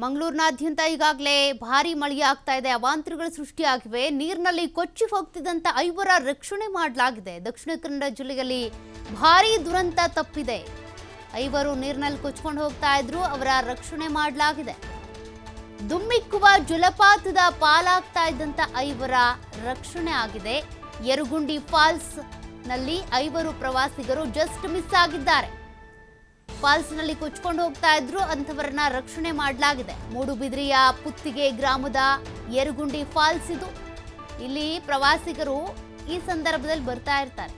ಮಂಗಳೂರಿನಾದ್ಯಂತ ಈಗಾಗಲೇ ಭಾರೀ ಮಳೆಯಾಗ್ತಾ ಇದೆ. ಅವಾಂತರಗಳು ಸೃಷ್ಟಿಯಾಗಿವೆ. ನೀರಿನಲ್ಲಿ ಕೊಚ್ಚಿ ಹೋಗ್ತಿದ್ದಂತ ಐವರ ರಕ್ಷಣೆ ಮಾಡಲಾಗಿದೆ. ದಕ್ಷಿಣ ಕನ್ನಡ ಜಿಲ್ಲೆಯಲ್ಲಿ ಭಾರೀ ದುರಂತ ತಪ್ಪಿದೆ. ಐವರು ನೀರಿನಲ್ಲಿ ಕೊಚ್ಚಿಕೊಂಡು ಹೋಗ್ತಾ ಇದ್ರು. ಅವರ ರಕ್ಷಣೆ ಮಾಡಲಾಗಿದೆ. ದುಮ್ಮಿಕ್ಕುವ ಜಲಪಾತದ ಪಾಲಾಗ್ತಾ ಇದ್ದಂತ ಐವರ ರಕ್ಷಣೆ ಆಗಿದೆ. ಯರಗುಂಡಿ ಫಾಲ್ಸ್ ನಲ್ಲಿ ಐವರು ಪ್ರವಾಸಿಗರು ಜಸ್ಟ್ ಮಿಸ್ ಆಗಿದ್ದಾರೆ. ಫಾಲ್ಸ್ ನಲ್ಲಿ ಕೊಚ್ಚಿಕೊಂಡು ಹೋಗ್ತಾ ಇದ್ರು. ಅಂತವರನ್ನ ರಕ್ಷಣೆ ಮಾಡಲಾಗಿದೆ. ಮೂಡುಬಿದ್ರಿಯ ಪುತ್ತಿಗೆ ಗ್ರಾಮದ ಯರಗುಂಡಿ ಫಾಲ್ಸ್ ಇದು. ಇಲ್ಲಿ ಪ್ರವಾಸಿಗರು ಈ ಸಂದರ್ಭದಲ್ಲಿ ಬರ್ತಾ ಇರ್ತಾರೆ.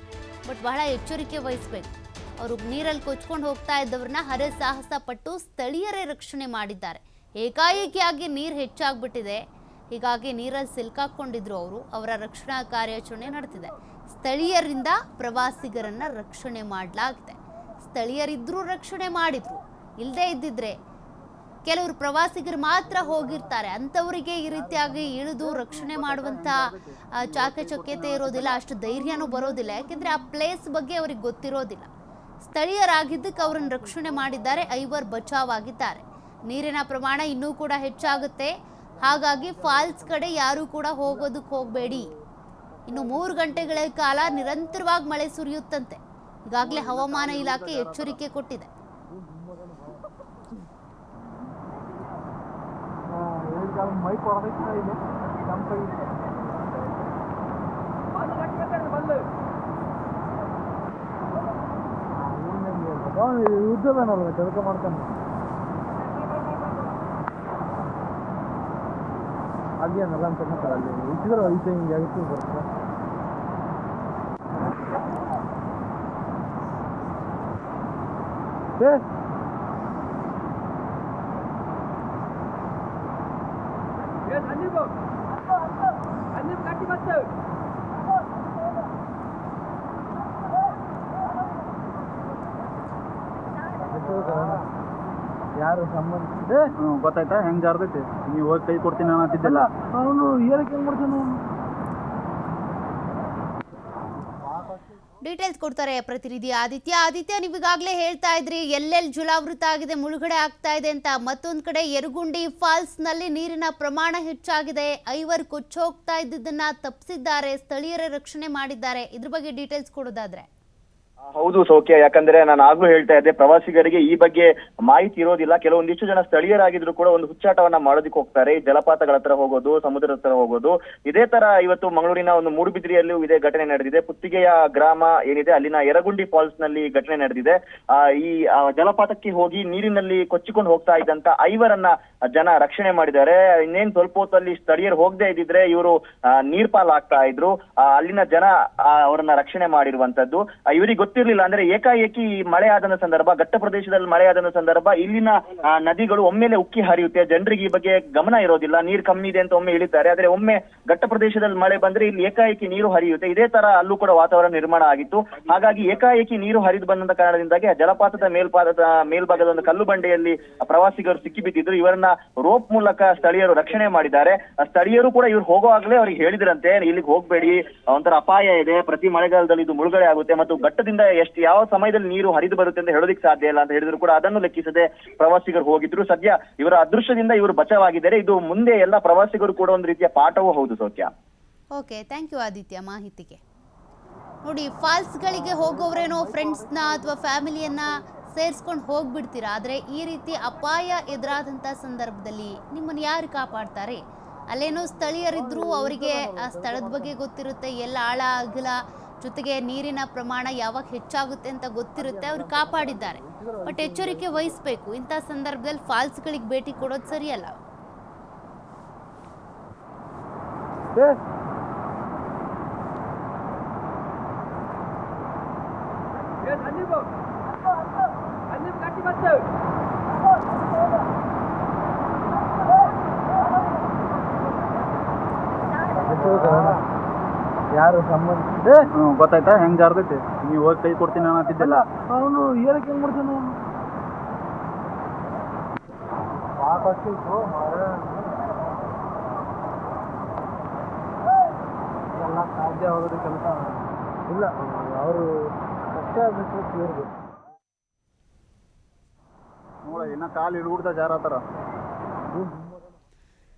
ಬಟ್ ಬಹಳ ಎಚ್ಚರಿಕೆ ವಹಿಸಬೇಕು. ಅವರು ನೀರಲ್ಲಿ ಕೊಚ್ಚಿಕೊಂಡು ಹೋಗ್ತಾ ಇದ್ದವ್ರನ್ನ ಹರಸಾಹಸ ಪಟ್ಟು ಸ್ಥಳೀಯರೇ ರಕ್ಷಣೆ ಮಾಡಿದ್ದಾರೆ. ಏಕಾಏಕಿಯಾಗಿ ನೀರು ಹೆಚ್ಚಾಗ್ಬಿಟ್ಟಿದೆ. ಹೀಗಾಗಿ ನೀರಲ್ಲಿ ಸಿಲ್ಕಾಕೊಂಡಿದ್ರು ಅವರು. ಅವರ ರಕ್ಷಣಾ ಕಾರ್ಯಾಚರಣೆ ನಡೆದಿದೆ. ಸ್ಥಳೀಯರಿಂದ ಪ್ರವಾಸಿಗರನ್ನ ರಕ್ಷಣೆ ಮಾಡಲಾಗಿದೆ. ಸ್ಥಳೀಯರಿದ್ರೂ ರಕ್ಷಣೆ ಮಾಡಿದ್ರು. ಇಲ್ಲದೆ ಇದ್ದಿದ್ರೆ ಕೆಲವರು ಪ್ರವಾಸಿಗರು ಮಾತ್ರ ಹೋಗಿರ್ತಾರೆ. ಅಂಥವರಿಗೆ ಈ ರೀತಿಯಾಗಿ ಇಳಿದು ರಕ್ಷಣೆ ಮಾಡುವಂಥ ಚಾಕಚಕ್ಯತೆ ಇರೋದಿಲ್ಲ, ಅಷ್ಟು ಧೈರ್ಯನೂ ಬರೋದಿಲ್ಲ. ಯಾಕೆಂದರೆ ಆ ಪ್ಲೇಸ್ ಬಗ್ಗೆ ಅವ್ರಿಗೆ ಗೊತ್ತಿರೋದಿಲ್ಲ. ಸ್ಥಳೀಯರಾಗಿದ್ದಕ್ಕೆ ಅವರನ್ನು ರಕ್ಷಣೆ ಮಾಡಿದ್ದಾರೆ. ಐವರು ಬಚಾವಾಗಿದ್ದಾರೆ. ನೀರಿನ ಪ್ರಮಾಣ ಇನ್ನೂ ಕೂಡ ಹೆಚ್ಚಾಗುತ್ತೆ. ಹಾಗಾಗಿ ಫಾಲ್ಸ್ ಕಡೆ ಯಾರೂ ಕೂಡ ಹೋಗೋದಕ್ಕೆ ಹೋಗಬೇಡಿ. ಇನ್ನು 3 ಗಂಟೆಗಳ ಕಾಲ ನಿರಂತರವಾಗಿ ಮಳೆ ಸುರಿಯುತ್ತಂತೆ. ಈಗಾಗಲೇ ಹವಾಮಾನ ಇಲಾಖೆ ಎಚ್ಚರಿಕೆ ಕೊಟ್ಟಿದೆ. ಆಗ್ಯಾನಲ್ಲ ಅಂತ ಅಲ್ಲಿ ಇಟ್ಟಿದ್ರೆ ಐತೆ ಹಿಂಗೆ ಆಗಿತ್ತು ಬರುತ್ತೆ. ಯಾರು ಸಂಬಂಧ ಗೊತ್ತಾಯ್ತಾ ಹೆಂಗ್ ಜಾರ್ತೈತಿ? ನೀವು ಹೋಗಿ ಕೈ ಕೊಡ್ತೀನಿ ಅನ್ನತ್ತಿದ್ದಿಲ್ಲ. ಅವನು ಏನಕ್ಕೆ ಹೆಂಗ್ ಮಾಡ್ತಾನೆ? ಡೀಟೇಲ್ಸ್ ಕೊಡ್ತಾರೆ ಪ್ರತಿನಿಧಿ ಆದಿತ್ಯ, ನೀವೀಗಾಗಲೇ ಹೇಳ್ತಾ ಇದ್ರಿ ಎಲ್ಲೆಲ್ಲಿ ಜಲಾವೃತ ಆಗಿದೆ, ಮುಳುಗಡೆ ಆಗ್ತಾ ಇದೆ ಅಂತ. ಮತ್ತೊಂದು ಕಡೆ ಯರಗುಂಡಿ ಫಾಲ್ಸ್ ನಲ್ಲಿ ನೀರಿನ ಪ್ರಮಾಣ ಹೆಚ್ಚಾಗಿದೆ. ಐವರು ಕೊಚ್ಚೋಗ್ತಾ ಇದ್ದದನ್ನ ತಪ್ಪಿಸಿದ್ದಾರೆ. ಸ್ಥಳೀಯರೇ ರಕ್ಷಣೆ ಮಾಡಿದ್ದಾರೆ. ಇದ್ರ ಬಗ್ಗೆ ಡೀಟೇಲ್ಸ್ ಕೊಡೋದಾದ್ರೆ? ಹೌದು ಸೌಖ್ಯ. ಯಾಕಂದ್ರೆ ನಾನು ಆಗ್ಲೂ ಹೇಳ್ತಾ ಇದ್ದೆ, ಪ್ರವಾಸಿಗರಿಗೆ ಈ ಬಗ್ಗೆ ಮಾಹಿತಿ ಇರೋದಿಲ್ಲ. ಕೆಲವೊಂದಿಷ್ಟು ಜನ ಸ್ಥಳೀಯರಾಗಿದ್ರು ಕೂಡ ಒಂದು ಹುಚ್ಚಾಟವನ್ನ ಮಾಡೋದಕ್ಕೆ ಹೋಗ್ತಾರೆ. ಈ ಜಲಪಾತಗಳ ಹತ್ರ ಹೋಗೋದು, ಸಮುದ್ರದ ಹತ್ರ ಹೋಗೋದು. ಇದೇ ತರ ಇವತ್ತು ಮಂಗಳೂರಿನ ಒಂದು ಮೂಡುಬಿದ್ರಿಯಲ್ಲೂ ಇದೇ ಘಟನೆ ನಡೆದಿದೆ. ಪುತ್ತಿಗೆಯ ಗ್ರಾಮ ಏನಿದೆ ಅಲ್ಲಿನ ಯರಗುಂಡಿ ಫಾಲ್ಸ್ ನಲ್ಲಿ ಘಟನೆ ನಡೆದಿದೆ. ಈ ಜಲಪಾತಕ್ಕೆ ಹೋಗಿ ನೀರಿನಲ್ಲಿ ಕೊಚ್ಚಿಕೊಂಡು ಹೋಗ್ತಾ ಇದ್ದಂತ ಐವರನ್ನ ಜನ ರಕ್ಷಣೆ ಮಾಡಿದ್ದಾರೆ. ಇನ್ನೇನ್ ಸ್ವಲ್ಪ ಹೊತ್ತಲ್ಲಿ ಸ್ಥಳೀಯರು ಹೋಗದೆ ಇದ್ದಿದ್ರೆ ಇವರು ನೀರ್ಪಾಲಾಗ್ತಾ ಇದ್ರು. ಅಲ್ಲಿನ ಜನ ಅವರನ್ನ ರಕ್ಷಣೆ ಮಾಡಿರುವಂತದ್ದು. ಇವರಿಗೆ ಗೊತ್ತಿರ್ಲಿಲ್ಲ. ಅಂದ್ರೆ ಏಕಾಏಕಿ ಮಳೆ ಆದ ಸಂದರ್ಭ, ಘಟ್ಟ ಪ್ರದೇಶದಲ್ಲಿ ಮಳೆ ಆದ ಸಂದರ್ಭ ಇಲ್ಲಿನ ನದಿಗಳು ಒಮ್ಮೆಲೆ ಉಕ್ಕಿ ಹರಿಯುತ್ತೆ. ಜನರಿಗೆ ಈ ಬಗ್ಗೆ ಗಮನ ಇರೋದಿಲ್ಲ. ನೀರು ಕಮ್ಮಿ ಇದೆ ಅಂತ ಒಮ್ಮೆ ಇಳಿತಾರೆ. ಆದ್ರೆ ಒಮ್ಮೆ ಘಟ್ಟ ಪ್ರದೇಶದಲ್ಲಿ ಮಳೆ ಬಂದ್ರೆ ಇಲ್ಲಿ ಏಕಾಏಕಿ ನೀರು ಹರಿಯುತ್ತೆ. ಇದೇ ತರ ಅಲ್ಲೂ ಕೂಡ ವಾತಾವರಣ ನಿರ್ಮಾಣ ಆಗಿತ್ತು. ಹಾಗಾಗಿ ಏಕಾಏಕಿ ನೀರು ಹರಿದು ಬಂದಂತ ಕಾರಣದಿಂದಾಗಿ ಆ ಜಲಪಾತದ ಮೇಲ್ಭಾಗದ ಒಂದು ಕಲ್ಲು ಬಂಡೆಯಲ್ಲಿ ಪ್ರವಾಸಿಗರು ಸಿಕ್ಕಿ ಬಿದ್ದಿದ್ರು. ಇವರನ್ನ ರೋಪ್ ಮೂಲಕ ಸ್ಥಳೀಯರು ರಕ್ಷಣೆ ಮಾಡಿದ್ದಾರೆ. ಸ್ಥಳೀಯರು ಕೂಡ ಇವ್ರು ಹೋಗುವಾಗಲೇ ಅವ್ರಿಗೆ ಹೇಳಿದ್ರಂತೆ, ಇಲ್ಲಿಗೆ ಹೋಗ್ಬೇಡಿ, ಒಂಥರ ಅಪಾಯ ಇದೆ, ಪ್ರತಿ ಮಳೆಗಾಲದಲ್ಲಿ ಇದು ಮುಳುಗಡೆ ಆಗುತ್ತೆ ಮತ್ತು ಘಟ್ಟದಿಂದ ಯಾವ ಸಮಯದಲ್ಲಿ ನೀರು ಹರಿದು ಬರುತ್ತೆ ಅಂತ ಹೇಳೋದಿಕ್ ಸಾಧ್ಯ ಇಲ್ಲ ಅಂತ ಹೇಳಿದ್ರು ಕೂಡ ಅದನ್ನು ಲೆಕ್ಕಿಸದೆ ಪ್ರವಾಸಿಗರು ಹೋಗಿದ್ರು. ಸದ್ಯ ಇವರ ಅದೃಷ್ಟದಿಂದ ಇವರು ಬಚಾವಾಗಿದ್ದಾರೆ. ಇದು ಮುಂದೆ ಎಲ್ಲ ಪ್ರವಾಸಿಗರು ಕೂಡ ಒಂದು ರೀತಿಯ ಪಾಠವೂ ಹೌದು ಸೌಖ್ಯ. ಓಕೆ, ಥ್ಯಾಂಕ್ ಯು ಆದಿತ್ಯ ಮಾಹಿತಿಗೆ. ನೋಡಿ, ಫಾಲ್ಸ್ಗಳಿಗೆ ಹೋಗೋರೇನೋ ಫ್ರೆಂಡ್ಸ್ನ ಅಥವಾ ಫ್ಯಾಮಿಲಿಯನ್ನ ಸೇರಿಸ್ಕೊಂಡು ಹೋಗ್ಬಿಡ್ತೀರಾ. ಆದರೆ ಈ ರೀತಿ ಅಪಾಯ ಎದುರಾದಂಥ ಸಂದರ್ಭದಲ್ಲಿ ನಿಮ್ಮನ್ನು ಯಾರು ಕಾಪಾಡ್ತಾರೆ? ಅಲ್ಲೇನೋ ಸ್ಥಳೀಯರಿದ್ರೂ ಅವರಿಗೆ ಆ ಸ್ಥಳದ ಬಗ್ಗೆ ಗೊತ್ತಿರುತ್ತೆ, ಎಲ್ಲ ಆಳ ಅಗಲ, ಜೊತೆಗೆ ನೀರಿನ ಪ್ರಮಾಣ ಯಾವಾಗ ಹೆಚ್ಚಾಗುತ್ತೆ ಅಂತ ಗೊತ್ತಿರುತ್ತೆ. ಅವರು ಕಾಪಾಡಿದ್ದಾರೆ. ಬಟ್ ಎಚ್ಚರಿಕೆ ವಹಿಸಬೇಕು. ಇಂಥ ಸಂದರ್ಭದಲ್ಲಿ ಫಾಲ್ಸ್ಗಳಿಗೆ ಭೇಟಿ ಕೊಡೋದು ಸರಿಯಲ್ಲ. ಯಾರು ಸಂಬಂಧ ಗೊತ್ತಾಯ್ತಾ ಹೆಂಗ್ ಜಾರ್ತೈತಿ? ನೀವು ಹೋಗಿ ಕೈ ಕೊಡ್ತೀನಿ ಅನ್ನತ್ತಿದ್ದಿಲ್ಲ. ಅವನು ಏನಕ್ಕೆ ಹೆಂಗ್ ಮಾಡ್ತಾನೆ? ಎಲ್ಲ ಸಾಧ್ಯ ಆಗೋದು ಕೆಲಸ ಇಲ್ಲ. ಅವರು ಕಷ್ಟ ಆಗ್ಬೇಕು ಇವ್ರಿಗೆ. ನೋಡ ಇನ್ನ ಕಾಲು ಹಿಡ್ಬಿಡ್ತಾ ಜಾರತ್ತಾರ. ಇದು